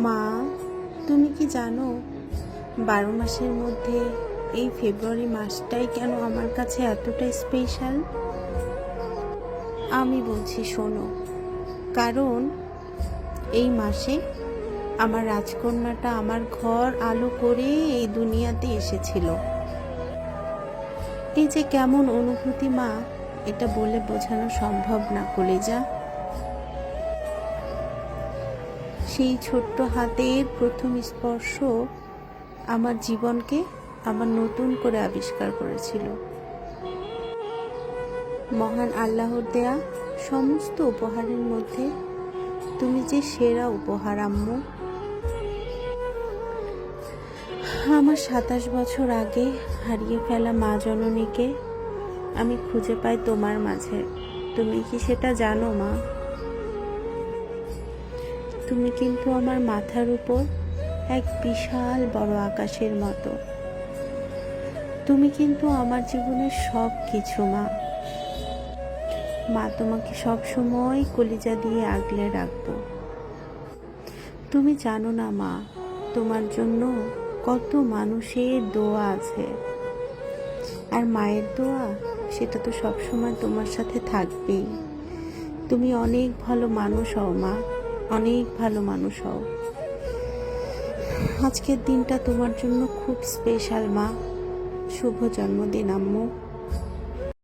মা, তুমি কি জানো 12 মাসের মধ্যে এই ফেব্রুয়ারি মাসটাই কেন আমার কাছে এতটা স্পেশাল? আমি বলছি শোনো, কারণ এই মাসে আমার রাজকন্যাটা আমার ঘর আলো করে এই দুনিয়াতে এসেছিল। এই যে কেমন অনুভূতি মা, এটা বলে বোঝানো সম্ভব না কলিজা। সেই ছোট্ট হাতের প্রথম স্পর্শ আমার জীবনকে আবার নতুন করে আবিষ্কার করেছিল। মহান আল্লাহর দেয়া সমস্ত উপহারের মধ্যে তুমি যে সেরা উপহার আম্মু। আমার 27 বছর আগে হারিয়ে ফেলা মা জননীকে আমি খুঁজে পাই তোমার মাঝে। তুমি কি সেটা জানো মা? তুমি কিন্তু আমার মাথার উপর এক বিশাল বড় আকাশের মতো। তুমি কিন্তু আমার জীবনের সব কিছু মা। মা, তোমাকে সব সময় কলিজা দিয়ে আগলে রাখবো। তুমি জানো না মা, তোমার জন্য কত মানুষের দোয়া আছে, আর মায়ের দোয়া সেটা তো সব সময় তোমার সাথে থাকবেই। তুমি অনেক ভালো মানুষ হও মা, অনেক ভালো মানুষ হও। আজকের দিনটা তোমার জন্য খুব স্পেশাল মা। শুভ জন্মদিন আম্মু।